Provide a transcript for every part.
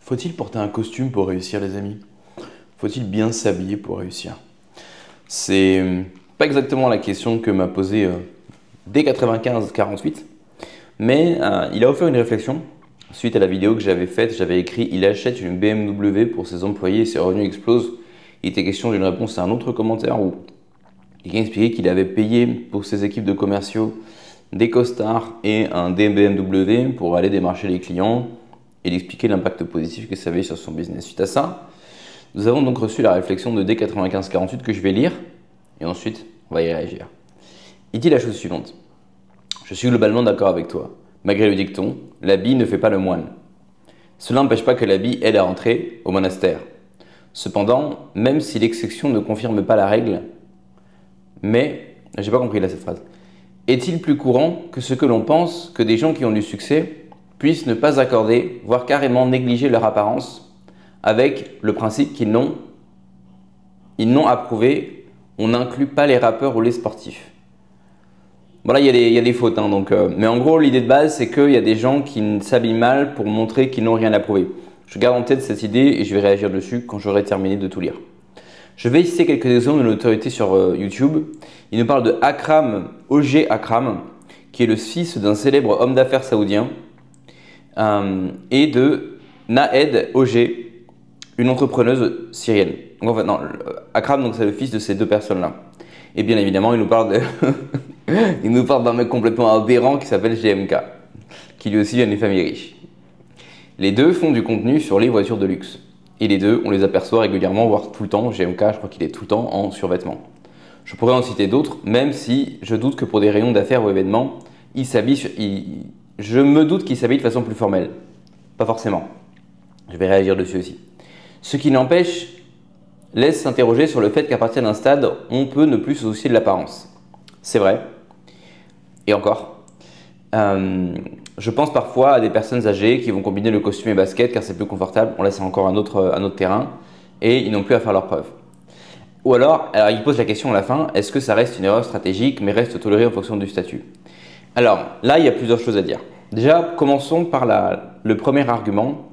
Faut-il porter un costume pour réussir, les amis? Faut-il bien s'habiller pour réussir? C'est pas exactement la question que m'a posée D9548, mais il a offert une réflexion suite à la vidéo que j'avais faite. J'avais écrit « Il achète une BMW pour ses employés et ses revenus explosent ». Il était question d'une réponse à un autre commentaire où quelqu'un expliquait qu'il avait payé pour ses équipes de commerciaux des costards et un BMW pour aller démarcher les clients et d'expliquer l'impact positif que ça avait sur son business. Suite à ça, nous avons donc reçu la réflexion de D9548 que je vais lire et ensuite on va y réagir. Il dit la chose suivante. Je suis globalement d'accord avec toi. Malgré le dicton, l'habit ne fait pas le moine. Cela n'empêche pas que l'habit aide à entrer au monastère. Cependant, même si l'exception ne confirme pas la règle, mais, j'ai pas compris là cette phrase, est-il plus courant que ce que l'on pense que des gens qui ont du succès puissent ne pas accorder, voire carrément négliger leur apparence avec le principe qu'ils n'ont approuvé, on n'inclut pas les rappeurs ou les sportifs. Voilà, il y a des fautes, hein, mais en gros l'idée de base c'est qu'il y a des gens qui s'habillent mal pour montrer qu'ils n'ont rien approuvé. Je garde en tête cette idée et je vais réagir dessus quand j'aurai terminé de tout lire. Je vais citer quelques exemples de l'autorité sur YouTube. Il nous parle de Akram, OG Akram, qui est le fils d'un célèbre homme d'affaires saoudien, et de Nahed OG, une entrepreneuse syrienne. Donc, en fait, non, Akram, c'est le fils de ces deux personnes-là. Et bien évidemment, il nous parle d'un mec complètement aberrant qui s'appelle GMK, qui lui aussi vient d'une famille riche. Les deux font du contenu sur les voitures de luxe. Et les deux, on les aperçoit régulièrement, voire tout le temps. GMK, je crois qu'il est tout le temps en survêtement. Je pourrais en citer d'autres, même si je doute que pour des rayons d'affaires ou événements, je me doute qu'il s'habille de façon plus formelle. Pas forcément. Je vais réagir dessus aussi. Ce qui n'empêche, laisse s'interroger sur le fait qu'à partir d'un stade, on peut ne plus se soucier de l'apparence. C'est vrai. Et encore. Je pense parfois à des personnes âgées qui vont combiner le costume et basket car c'est plus confortable. On laisse encore un autre terrain et ils n'ont plus à faire leurs preuves. Ou alors il pose la question à la fin, est-ce que ça reste une erreur stratégique mais reste toléré en fonction du statut? Alors là, il y a plusieurs choses à dire. Déjà, commençons par le premier argument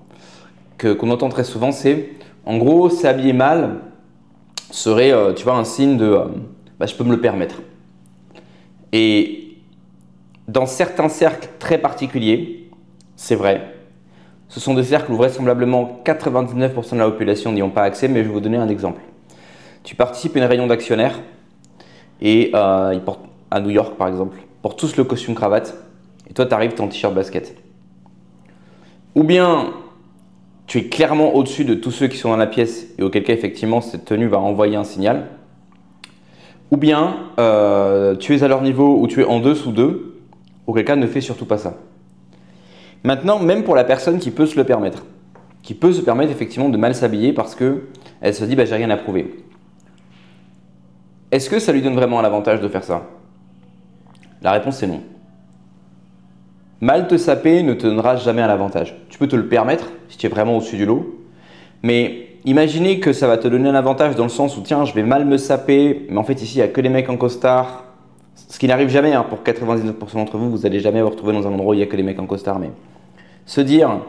qu'on entend très souvent, c'est en gros, s'habiller mal serait tu vois, un signe de je peux me le permettre. Et dans certains cercles très particuliers, c'est vrai, ce sont des cercles où vraisemblablement 99% de la population n'y ont pas accès, mais je vais vous donner un exemple. Tu participes à une réunion d'actionnaires et ils portent, à New York par exemple, portent tous le costume cravate et toi tu arrives, tu es en t-shirt basket. Ou bien tu es clairement au-dessus de tous ceux qui sont dans la pièce et auquel cas effectivement cette tenue va envoyer un signal. Ou bien tu es à leur niveau ou tu es en dessous d'eux, auquel cas ne fais surtout pas ça. Maintenant, même pour la personne qui peut se le permettre, qui peut se permettre effectivement de mal s'habiller parce qu'elle se dit j'ai rien à prouver. Est-ce que ça lui donne vraiment l'avantage de faire ça? La réponse est non. Mal te saper ne te donnera jamais un avantage. Tu peux te le permettre si tu es vraiment au-dessus du lot, mais imaginez que ça va te donner un avantage dans le sens où tiens, je vais mal me saper, mais en fait ici il n'y a que les mecs en costard. Ce qui n'arrive jamais, hein, pour 99% d'entre vous, vous n'allez jamais vous retrouver dans un endroit où il n'y a que les mecs en costard. Mais se dire,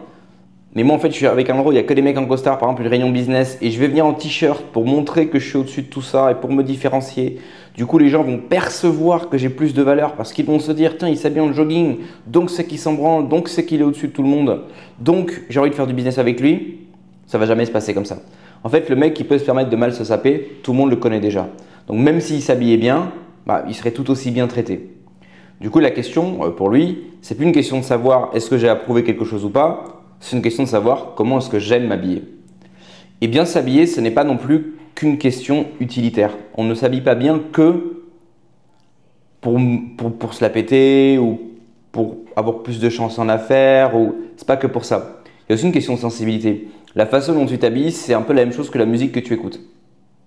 mais moi en fait je suis avec un endroit où il n'y a que les mecs en costard, par exemple une réunion business, et je vais venir en t-shirt pour montrer que je suis au-dessus de tout ça et pour me différencier. Du coup les gens vont percevoir que j'ai plus de valeur parce qu'ils vont se dire, tiens il s'habille en jogging, donc c'est qu'il s'en branle, donc c'est qu'il est au-dessus de tout le monde, donc j'ai envie de faire du business avec lui. Ça va jamais se passer comme ça. En fait le mec qui peut se permettre de mal se saper, tout le monde le connaît déjà. Donc même s'il s'habillait bien, il serait tout aussi bien traité. Du coup, la question pour lui, c'est plus une question de savoir est-ce que j'ai approuvé quelque chose ou pas, c'est une question de savoir comment est-ce que j'aime m'habiller. Et bien s'habiller, ce n'est pas non plus qu'une question utilitaire. On ne s'habille pas bien que pour se la péter ou pour avoir plus de chance en affaires, c'est pas que pour ça. Il y a aussi une question de sensibilité. La façon dont tu t'habilles, c'est un peu la même chose que la musique que tu écoutes.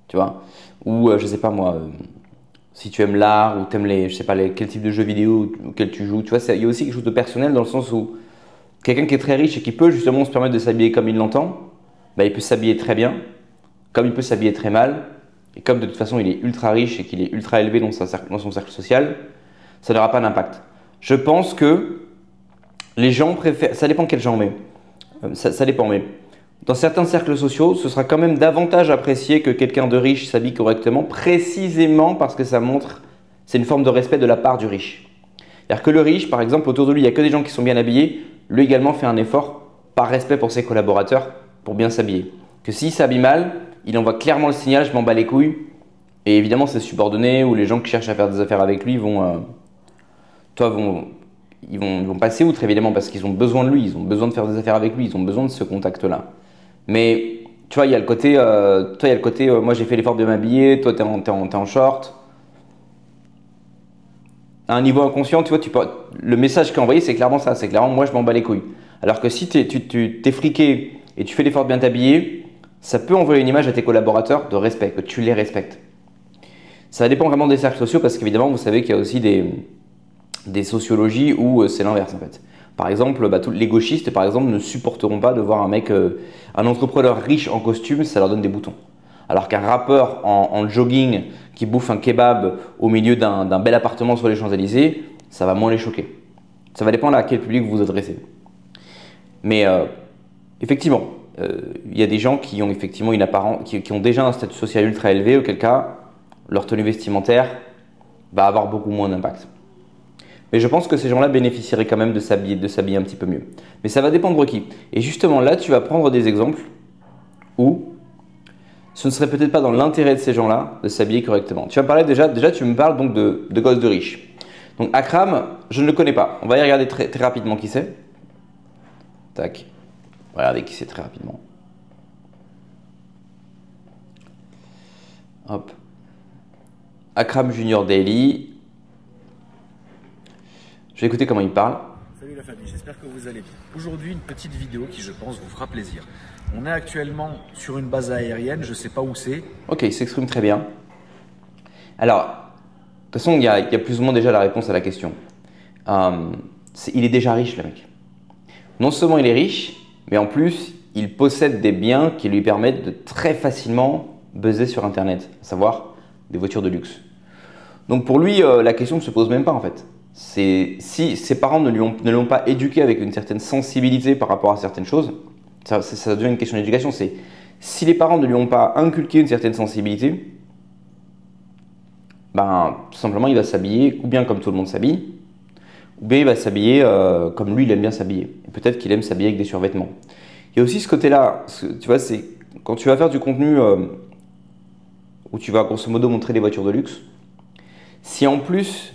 Tu vois? Ou je sais pas moi. Si tu aimes l'art ou tu aimes quel type de jeux vidéo auquel tu joues, tu vois, il y a aussi quelque chose de personnel dans le sens où quelqu'un qui est très riche et qui peut justement se permettre de s'habiller comme il l'entend, il peut s'habiller très bien, comme il peut s'habiller très mal, et comme de toute façon il est ultra riche et qu'il est ultra élevé dans son cercle social, ça n'aura pas d'impact. Je pense que les gens préfèrent, ça dépend quel genre, mais ça dépend, mais dans certains cercles sociaux, ce sera quand même davantage apprécié que quelqu'un de riche s'habille correctement, précisément parce que ça montre, c'est une forme de respect de la part du riche. C'est-à-dire que le riche, par exemple, autour de lui, il n'y a que des gens qui sont bien habillés, lui également fait un effort par respect pour ses collaborateurs pour bien s'habiller. Que s'il s'habille mal, il envoie clairement le signal, je m'en bats les couilles. Et évidemment, ses subordonnés ou les gens qui cherchent à faire des affaires avec lui vont passer outre, évidemment, parce qu'ils ont besoin de lui, ils ont besoin de faire des affaires avec lui, ils ont besoin de ce contact-là. Mais tu vois, il y a le côté, moi j'ai fait l'effort de m'habiller, toi t'es en short. À un niveau inconscient, tu vois, le message qui est envoyé, c'est clairement ça, c'est clairement moi je m'en bats les couilles. Alors que si tu t'es friqué et tu fais l'effort de bien t'habiller, ça peut envoyer une image à tes collaborateurs de respect, que tu les respectes. Ça dépend vraiment des cercles sociaux parce qu'évidemment, vous savez qu'il y a aussi des sociologies où c'est l'inverse en fait. Par exemple, les gauchistes par exemple ne supporteront pas de voir un entrepreneur riche en costume, ça leur donne des boutons. Alors qu'un rappeur en jogging qui bouffe un kebab au milieu d'un bel appartement sur les Champs-Élysées, ça va moins les choquer. Ça va dépendre à quel public vous vous adressez. Mais effectivement, il y a des gens qui ont effectivement qui ont déjà un statut social ultra élevé, auquel cas leur tenue vestimentaire va avoir beaucoup moins d'impact. Mais je pense que ces gens-là bénéficieraient quand même de s'habiller un petit peu mieux. Mais ça va dépendre qui. Et justement là, tu vas prendre des exemples où ce ne serait peut-être pas dans l'intérêt de ces gens-là de s'habiller correctement. Tu vas me parler déjà tu me parles donc de gosses de riches. Donc Akram, je ne le connais pas. On va y regarder très, très rapidement qui c'est. Tac. Regardez qui c'est très rapidement. Hop. Akram Junior Daily. Je vais écouter comment il parle. Salut la famille, j'espère que vous allez bien. Aujourd'hui, une petite vidéo qui, je pense, vous fera plaisir. On est actuellement sur une base aérienne, je ne sais pas où c'est. Ok, il s'exprime très bien. Alors, de toute façon, il y a plus ou moins déjà la réponse à la question. Il est déjà riche, le mec. Non seulement il est riche, mais en plus, il possède des biens qui lui permettent de très facilement buzzer sur Internet, à savoir des voitures de luxe. Donc pour lui, la question ne se pose même pas en fait. Si ses parents ne l'ont pas éduqué avec une certaine sensibilité par rapport à certaines choses, ça devient une question d'éducation. C'est si les parents ne lui ont pas inculqué une certaine sensibilité, ben tout simplement il va s'habiller ou bien comme tout le monde s'habille, ou bien il va s'habiller comme lui il aime bien s'habiller. Peut-être qu'il aime s'habiller avec des survêtements. Il y a aussi ce côté-là, tu vois, c'est quand tu vas faire du contenu où tu vas grosso modo montrer des voitures de luxe, si en plus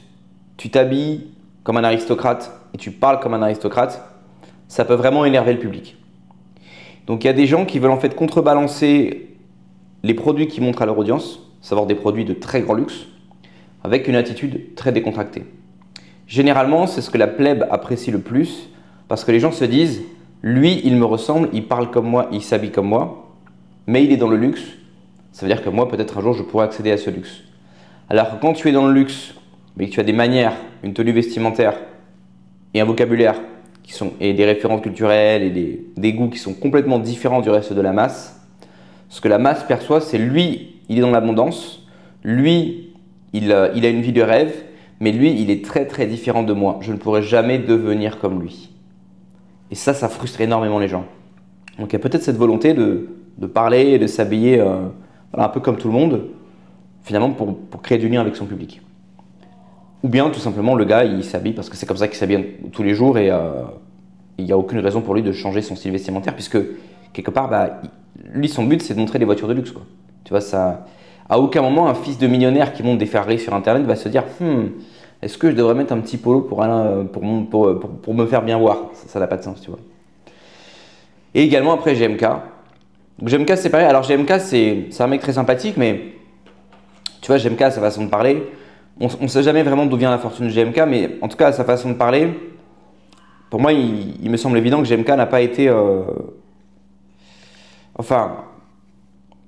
tu t'habilles comme un aristocrate et tu parles comme un aristocrate, ça peut vraiment énerver le public. Donc il y a des gens qui veulent en fait contrebalancer les produits qu'ils montrent à leur audience, savoir des produits de très grand luxe, avec une attitude très décontractée. Généralement, c'est ce que la plèbe apprécie le plus, parce que les gens se disent « lui, il me ressemble, il parle comme moi, il s'habille comme moi, mais il est dans le luxe, ça veut dire que moi, peut-être un jour, je pourrais accéder à ce luxe. » Alors que quand tu es dans le luxe, mais que tu as des manières, une tenue vestimentaire et un vocabulaire et des références culturelles et des goûts qui sont complètement différents du reste de la masse, ce que la masse perçoit, c'est lui, il est dans l'abondance, lui, il a une vie de rêve, mais lui, il est très très différent de moi. Je ne pourrai jamais devenir comme lui. Et ça frustre énormément les gens. Donc il y a peut-être cette volonté de parler et de s'habiller un peu comme tout le monde, finalement pour créer du lien avec son public. Ou bien tout simplement le gars il s'habille parce que c'est comme ça qu'il s'habille tous les jours et il n'y a aucune raison pour lui de changer son style vestimentaire puisque quelque part lui son but c'est de montrer des voitures de luxe quoi. Tu vois ça, à aucun moment un fils de millionnaire qui monte des Ferrari sur internet va se dire est-ce que je devrais mettre un petit polo pour me faire bien voir, ça n'a pas de sens tu vois. Et également après GMK. Donc GMK c'est pareil, alors GMK c'est un mec très sympathique mais tu vois GMK sa façon de parler, on ne sait jamais vraiment d'où vient la fortune de GMK, mais en tout cas, sa façon de parler, pour moi, il me semble évident que GMK n'a pas été… Enfin,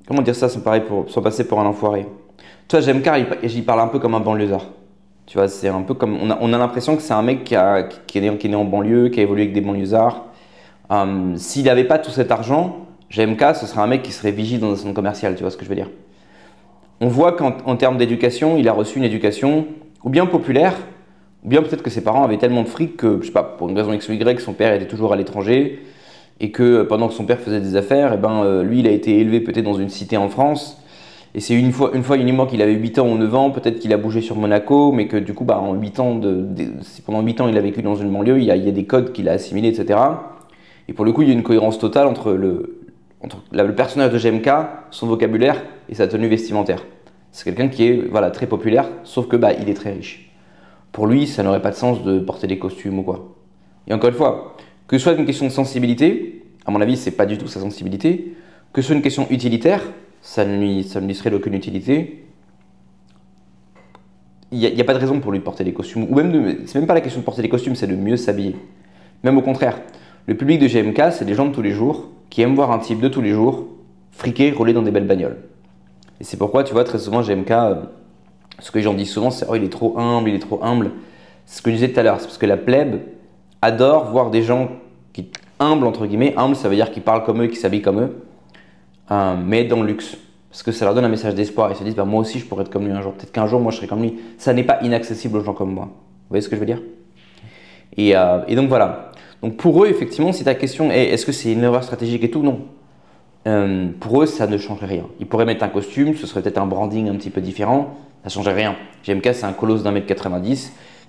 comment dire ça sans passer pour un enfoiré. Tu vois, GMK, j'y parle un peu comme un banlieusard. Tu vois, c'est un peu comme… On a l'impression que c'est un mec qui est né en banlieue, qui a évolué avec des banlieusards. S'il n'avait pas tout cet argent, GMK, ce serait un mec qui serait vigile dans un centre commercial, tu vois ce que je veux dire. On voit qu'en termes d'éducation, il a reçu une éducation ou bien populaire, ou bien peut-être que ses parents avaient tellement de fric que, je sais pas, pour une raison X ou Y, son père était toujours à l'étranger et que pendant que son père faisait des affaires, lui, il a été élevé peut-être dans une cité en France, et c'est une fois uniquement qu'il avait 8 ans ou 9 ans, peut-être qu'il a bougé sur Monaco, mais que du coup, en 8 ans pendant 8 ans, il a vécu dans une banlieue, il y a des codes qu'il a assimilés, etc. Et pour le coup, il y a une cohérence totale entre le personnage de GMK, son vocabulaire et sa tenue vestimentaire. C'est quelqu'un qui est très populaire, sauf que il est très riche. Pour lui, ça n'aurait pas de sens de porter des costumes ou quoi. Et encore une fois, que ce soit une question de sensibilité, à mon avis, c'est pas du tout sa sensibilité, que ce soit une question utilitaire, ça ne lui serait d'aucune utilité. Il n'y a pas de raison pour lui de porter des costumes, ou même, c'est même pas la question de porter des costumes, c'est de mieux s'habiller. Même au contraire, le public de GMK, c'est des gens de tous les jours qui aiment voir un type de tous les jours friquer, rouler dans des belles bagnoles. Et c'est pourquoi, tu vois, très souvent, GMK, ce que les gens disent souvent, c'est « Oh, il est trop humble, il est trop humble ». C'est ce que je disais tout à l'heure, c'est parce que la plèbe adore voir des gens qui humbles, entre guillemets. Humble, ça veut dire qu'ils parlent comme eux, qu'ils s'habillent comme eux, mais dans le luxe. Parce que ça leur donne un message d'espoir. Ils se disent, moi aussi, je pourrais être comme lui un jour. Peut-être qu'un jour, moi, je serai comme lui. Ça n'est pas inaccessible aux gens comme moi. Vous voyez ce que je veux dire? Et donc, voilà. Donc, pour eux, effectivement, si ta question est, est-ce que c'est une erreur stratégique et tout? Non. Pour eux, ça ne changerait rien. Ils pourraient mettre un costume, ce serait peut-être un branding un petit peu différent. Ça ne changerait rien. GMK, c'est un colosse d'1,90 m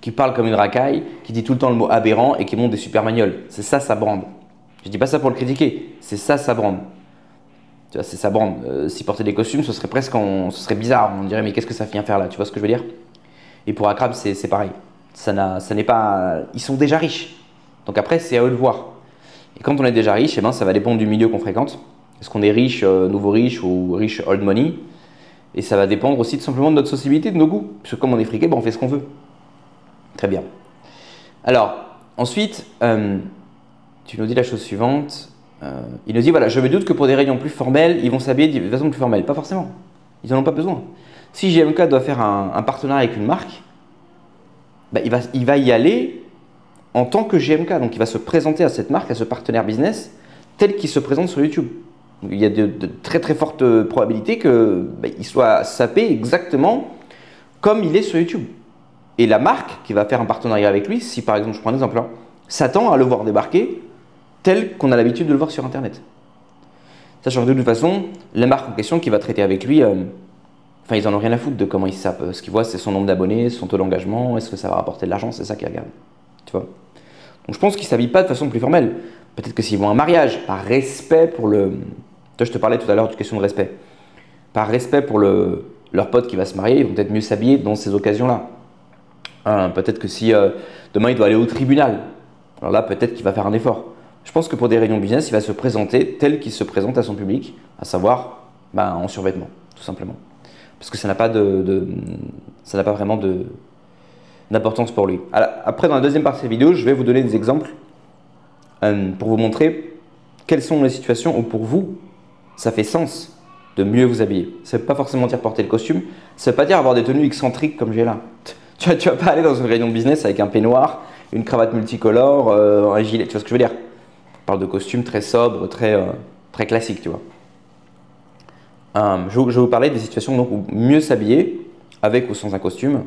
qui parle comme une racaille, qui dit tout le temps le mot aberrant et qui monte des super magnoles. C'est ça sa brand. Je dis pas ça pour le critiquer, c'est ça sa brand. Tu vois, c'est sa brand. S'il portait des costumes, ce serait ce serait bizarre. On dirait mais qu'est-ce que ça vient faire là? Tu vois ce que je veux dire? Et pour Akrab, c'est pareil. Ça n'est pas. Ils sont déjà riches. Donc après, c'est à eux de voir. Et quand on est déjà riche, ça va dépendre du milieu qu'on fréquente. Est-ce qu'on est riche, nouveau riche ou riche old money? Et ça va dépendre aussi tout simplement de notre sensibilité, de nos goûts. Parce que comme on est friqué, on fait ce qu'on veut. Très bien. Alors, ensuite, tu nous dis la chose suivante. Il nous dit, voilà, je me doute que pour des réunions plus formelles, ils vont s'habiller de façon plus formelle. Pas forcément. Ils n'en ont pas besoin. Si GMK doit faire un partenariat avec une marque, il va y aller en tant que GMK. Donc, il va se présenter à cette marque, à ce partenaire business, tel qu'il se présente sur YouTube. Donc, il y a de très très fortes probabilités qu'il soit sapé exactement comme il est sur YouTube. Et la marque qui va faire un partenariat avec lui, si par exemple, je prends un exemple, s'attend à le voir débarquer tel qu'on a l'habitude de le voir sur Internet. Sachant que de toute façon, la marque en question qui va traiter avec lui, ils en ont rien à foutre de comment il sape. Ce qu'ils voient, c'est son nombre d'abonnés, son taux d'engagement, est-ce que ça va rapporter de l'argent, c'est ça qu'ils regardent. Tu vois? Donc je pense qu'ils ne s'habillent pas de façon plus formelle. Peut-être que s'ils vont à un mariage, par respect pour le... Toi, je te parlais tout à l'heure d'une question de respect. Par respect pour leur pote qui va se marier, ils vont peut-être mieux s'habiller dans ces occasions-là. Peut-être que si demain il doit aller au tribunal, alors là peut-être qu'il va faire un effort. Je pense que pour des réunions business, il va se présenter tel qu'il se présente à son public, à savoir en survêtement, tout simplement. Parce que ça n'a pas vraiment d'importance pour lui. Alors, après, dans la deuxième partie de la vidéo, je vais vous donner des exemples pour vous montrer quelles sont les situations où pour vous, ça fait sens de mieux vous habiller. Ça ne veut pas forcément dire porter le costume, ça ne veut pas dire avoir des tenues excentriques comme j'ai là. Tu vas pas aller dans une réunion de business avec un peignoir, une cravate multicolore, un gilet, tu vois ce que je veux dire? On parle de costume très sobre, très classique, tu vois. Je vais vous parler des situations donc, où mieux s'habiller, avec ou sans un costume,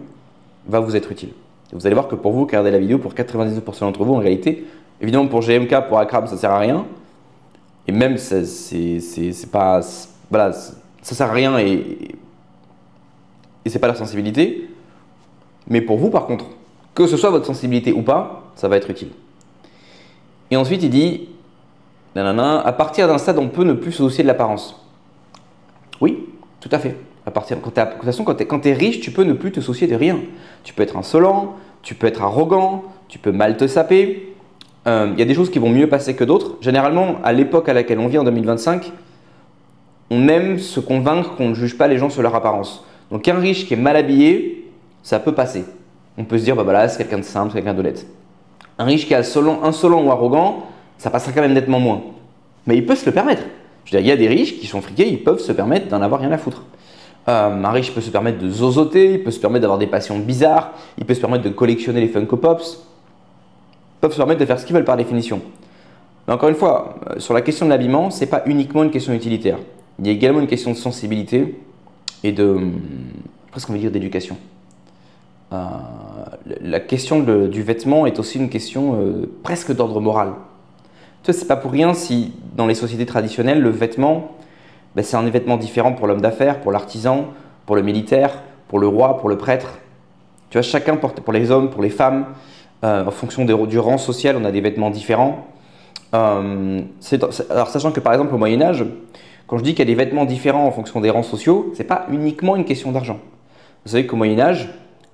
va vous être utile. Et vous allez voir que pour vous, qui regardez la vidéo, pour 99% d'entre vous, en réalité, évidemment pour GMK, pour Akrab, ça ne sert à rien. Et même, c'est pas... Voilà, ça ne sert à rien et ce n'est pas leur sensibilité. Mais pour vous, par contre, que ce soit votre sensibilité ou pas, ça va être utile. Et ensuite, il dit, à partir d'un stade, on peut ne plus se soucier de l'apparence. Oui, tout à fait. De toute façon, quand tu es riche, tu peux ne plus te soucier de rien. Tu peux être insolent, tu peux être arrogant, tu peux mal te saper. Il y a des choses qui vont mieux passer que d'autres. Généralement, à l'époque à laquelle on vit, en 2025, on aime se convaincre qu'on ne juge pas les gens sur leur apparence. Donc, un riche qui est mal habillé, ça peut passer. On peut se dire, voilà, c'est quelqu'un de simple, c'est quelqu'un d'honnête. Un riche qui est insolent ou arrogant, ça passera quand même nettement moins. Mais il peut se le permettre. Je veux dire, il y a des riches qui sont friqués, ils peuvent se permettre d'en avoir rien à foutre. Un riche peut se permettre de zozoter, il peut se permettre d'avoir des passions bizarres, il peut se permettre de collectionner les Funko Pops. Ils peuvent se permettre de faire ce qu'ils veulent par définition. Mais encore une fois, sur la question de l'habillement, ce n'est pas uniquement une question utilitaire. Il y a également une question de sensibilité et presque on va dire d'éducation. La question du vêtement est aussi une question presque d'ordre moral. Tu vois, c'est pas pour rien si dans les sociétés traditionnelles, le vêtement, ben, c'est un vêtement différent pour l'homme d'affaires, pour l'artisan, pour le militaire, pour le roi, pour le prêtre. Tu vois, chacun porte, pour les hommes, pour les femmes, en fonction du rang social, on a des vêtements différents. Alors, sachant que par exemple au Moyen-Âge, quand je dis qu'il y a des vêtements différents en fonction des rangs sociaux, c'est pas uniquement une question d'argent. Vous savez qu'au Moyen-Âge,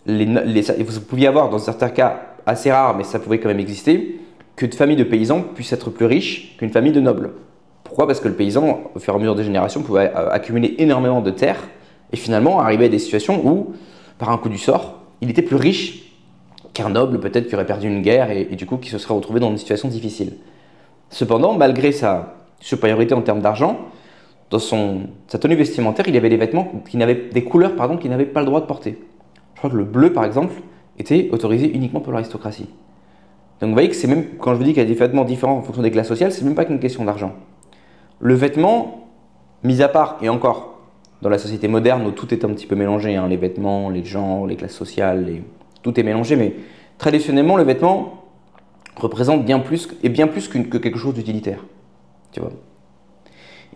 vous pouviez avoir dans certains cas assez rares, mais ça pouvait quand même exister, qu'une famille de paysans puisse être plus riche qu'une famille de nobles. Pourquoi? Parce que le paysan, au fur et à mesure des générations, pouvait accumuler énormément de terres et finalement arriver à des situations où, par un coup du sort, il était plus riche qu'un noble peut-être qui aurait perdu une guerre et du coup qui se serait retrouvé dans une situation difficile. Cependant, malgré sa supériorité en termes d'argent, dans sa tenue vestimentaire, il y avait des vêtements des couleurs qu'il n'avait pas le droit de porter. Je crois que le bleu, par exemple, était autorisé uniquement pour l'aristocratie. Donc vous voyez que c'est même, quand je vous dis qu'il y a des vêtements différents en fonction des classes sociales, c'est même pas qu'une question d'argent. Le vêtement, mis à part, et encore, dans la société moderne où tout est un petit peu mélangé, hein, les vêtements, les genres, les classes sociales, tout est mélangé, mais traditionnellement, le vêtement représente bien plus que quelque chose d'utilitaire. Tu vois.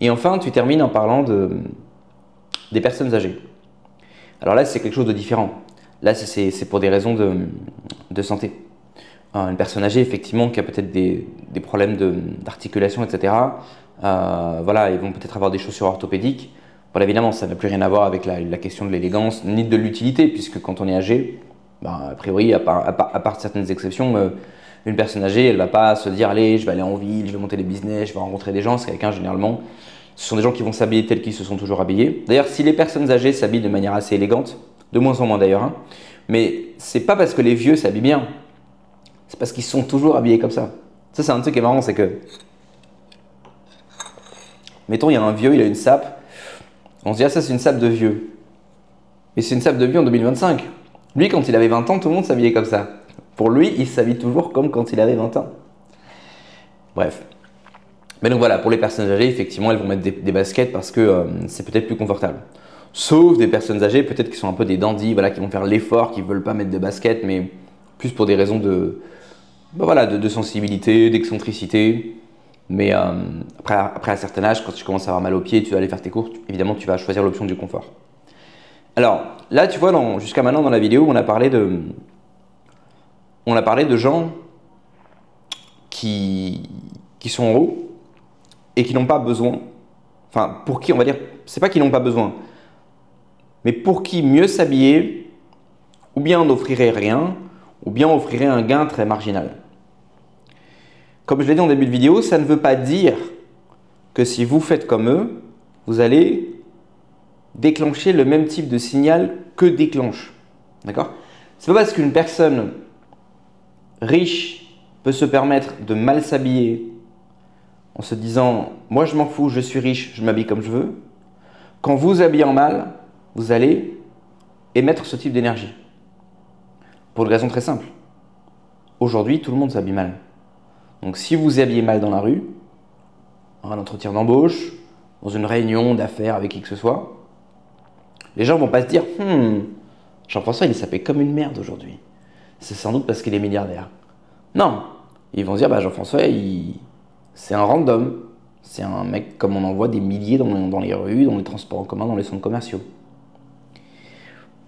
Et enfin, tu termines en parlant des personnes âgées. Alors là, c'est quelque chose de différent. Là, c'est pour des raisons de santé. Une personne âgée, effectivement, qui a peut-être des problèmes d'articulation, etc. Voilà, ils vont peut-être avoir des chaussures orthopédiques. Voilà, évidemment, ça n'a plus rien à voir avec la question de l'élégance, ni de l'utilité, puisque quand on est âgé, a priori, à part certaines exceptions, une personne âgée, elle ne va pas se dire « Allez, je vais aller en ville, je vais monter des business, je vais rencontrer des gens ». C'est quelqu'un, généralement, ce sont des gens qui vont s'habiller tels qu'ils se sont toujours habillés. D'ailleurs, si les personnes âgées s'habillent de manière assez élégante, de moins en moins d'ailleurs, hein, mais c'est pas parce que les vieux s'habillent bien, c'est parce qu'ils sont toujours habillés comme ça. Ça, c'est un truc qui est marrant, c'est que, mettons, il y a un vieux, il a une sape, on se dit « Ah, ça, c'est une sape de vieux ». Mais c'est une sape de vieux en 2025. Lui, quand il avait 20 ans, tout le monde s'habillait comme ça. Pour lui, il s'habille toujours comme quand il avait 20 ans. Bref. Mais donc voilà, pour les personnes âgées, effectivement, elles vont mettre des baskets parce que c'est peut-être plus confortable. Sauf des personnes âgées, peut-être qui sont un peu des dandys, voilà, qui vont faire l'effort, qui ne veulent pas mettre de baskets, mais plus pour des raisons de sensibilité, d'excentricité. Mais après, à un certain âge, quand tu commences à avoir mal aux pieds, tu vas aller faire tes courses, évidemment, tu vas choisir l'option du confort. Alors, là, tu vois, jusqu'à maintenant dans la vidéo, on a parlé de gens qui sont en haut et qui n'ont pas besoin, enfin, pour qui, on va dire, c'est pas qu'ils n'ont pas besoin, mais pour qui mieux s'habiller, ou bien n'offrirait rien, ou bien offrirait un gain très marginal. Comme je l'ai dit en début de vidéo, ça ne veut pas dire que si vous faites comme eux, vous allez déclencher le même type de signal que déclenche. D'accord? C'est pas parce qu'une personne riche peut se permettre de mal s'habiller en se disant « moi je m'en fous, je suis riche, je m'habille comme je veux », quand vous habillez en mal, vous allez émettre ce type d'énergie. Pour une raison très simple. Aujourd'hui, tout le monde s'habille mal. Donc si vous habillez mal dans la rue, un entretien d'embauche, dans une réunion d'affaires avec qui que ce soit, les gens vont pas se dire « Jean-François, il est sapé comme une merde aujourd'hui. C'est sans doute parce qu'il est milliardaire. » Non, ils vont se dire bah, « Jean-François, c'est un random. C'est un mec comme on en voit des milliers dans les rues, dans les transports en commun, dans les centres commerciaux. »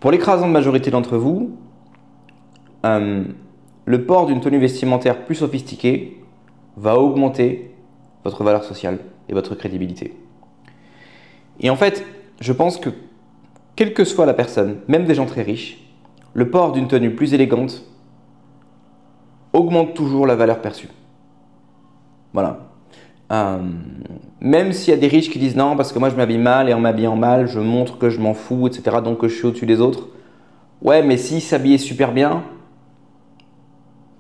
Pour l'écrasante majorité d'entre vous, le port d'une tenue vestimentaire plus sophistiquée va augmenter votre valeur sociale et votre crédibilité. Et en fait, je pense que quelle que soit la personne, même des gens très riches, le port d'une tenue plus élégante augmente toujours la valeur perçue. Voilà. Même s'il y a des riches qui disent non, parce que moi je m'habille mal et en m'habillant mal, je montre que je m'en fous, etc. Donc que je suis au-dessus des autres. Ouais, mais s'il s'habillait super bien,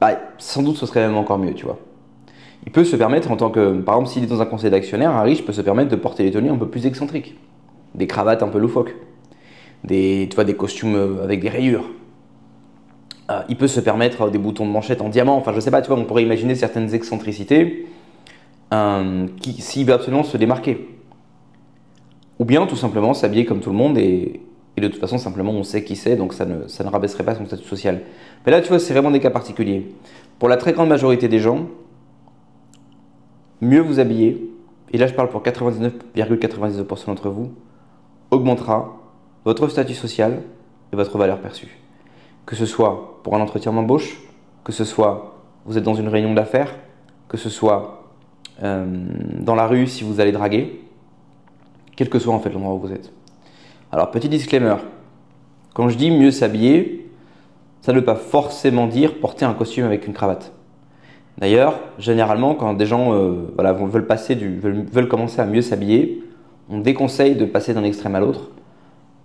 bah, sans doute ce serait même encore mieux, tu vois. Il peut se permettre, en tant que, par exemple, s'il est dans un conseil d'actionnaire, un riche peut se permettre de porter des tenues un peu plus excentriques. Des cravates un peu loufoques. Tu vois, des costumes avec des rayures. Il peut se permettre des boutons de manchette en diamant. Enfin, je sais pas, tu vois, on pourrait imaginer certaines excentricités s'il veut absolument se démarquer. Ou bien, tout simplement, s'habiller comme tout le monde et de toute façon, simplement, on sait qui c'est, donc ça ne rabaisserait pas son statut social. Mais là, tu vois, c'est vraiment des cas particuliers. Pour la très grande majorité des gens, mieux vous habiller, et là je parle pour 99,99% d'entre vous, augmentera votre statut social et votre valeur perçue. Que ce soit pour un entretien d'embauche, que ce soit vous êtes dans une réunion d'affaires, que ce soit dans la rue si vous allez draguer, quel que soit en fait l'endroit où vous êtes. Alors petit disclaimer, quand je dis mieux s'habiller, ça ne veut pas forcément dire porter un costume avec une cravate. D'ailleurs, généralement, quand des gens veulent commencer à mieux s'habiller, on déconseille de passer d'un extrême à l'autre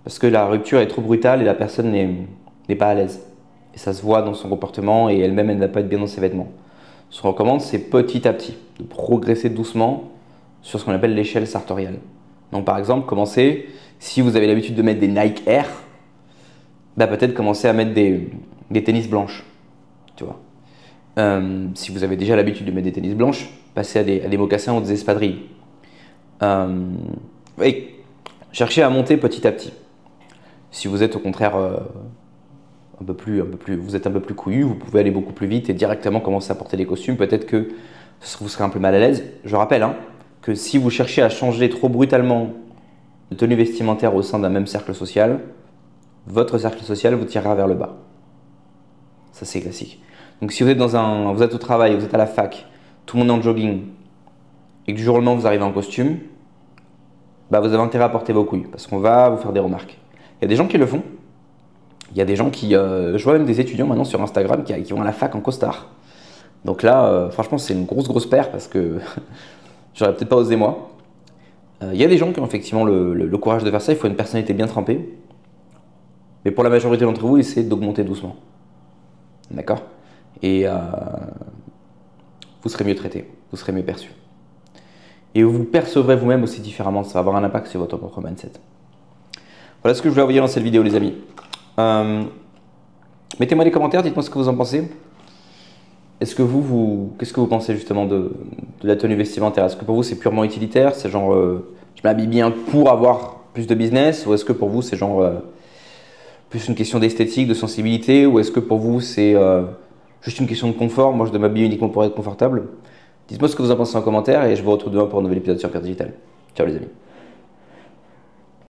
parce que la rupture est trop brutale et la personne n'est pas à l'aise. Et ça se voit dans son comportement et elle-même, elle ne va pas être bien dans ses vêtements. Ce qu'on recommande, c'est petit à petit, de progresser doucement sur ce qu'on appelle l'échelle sartoriale. Donc par exemple, commencez, si vous avez l'habitude de mettre des Nike Air, peut-être commencer à mettre des tennis blanches, tu vois. Si vous avez déjà l'habitude de mettre des tennis blanches, passez à des mocassins ou des espadrilles. Et cherchez à monter petit à petit. Si vous êtes au contraire vous êtes un peu plus couillu, vous pouvez aller beaucoup plus vite et directement commencer à porter des costumes. Peut-être que vous serez un peu mal à l'aise. Je rappelle que si vous cherchez à changer trop brutalement de tenue vestimentaire au sein d'un même cercle social, votre cercle social vous tirera vers le bas. Ça, c'est classique. Donc si vous êtes vous êtes au travail, vous êtes à la fac, tout le monde est en jogging, et que du jour au lendemain vous arrivez en costume, vous avez intérêt à porter vos couilles, parce qu'on va vous faire des remarques. Il y a des gens qui le font. Il y a des gens qui, je vois même des étudiants maintenant sur Instagram qui vont à la fac en costard. Donc là, franchement, c'est une grosse paire parce que j'aurais peut-être pas osé moi. Il y a des gens qui ont effectivement le courage de faire ça. Il faut une personnalité bien trempée. Mais pour la majorité d'entre vous, essayez d'augmenter doucement. D'accord? Et vous serez mieux traité, vous serez mieux perçu. Et vous vous percevrez vous-même aussi différemment. Ça va avoir un impact sur votre propre mindset. Voilà ce que je voulais vous dire dans cette vidéo, les amis. Mettez-moi des commentaires, dites-moi ce que vous en pensez. Est-ce que qu'est-ce que vous pensez justement de la tenue vestimentaire? Est-ce que pour vous c'est purement utilitaire? C'est genre je m'habille bien pour avoir plus de business? Ou est-ce que pour vous c'est genre plus une question d'esthétique, de sensibilité? Ou est-ce que pour vous c'est juste une question de confort? Moi je dois m'habiller uniquement pour être confortable. Dites-moi ce que vous en pensez en commentaire et je vous retrouve demain pour un nouvel épisode sur Père Digital. Ciao les amis.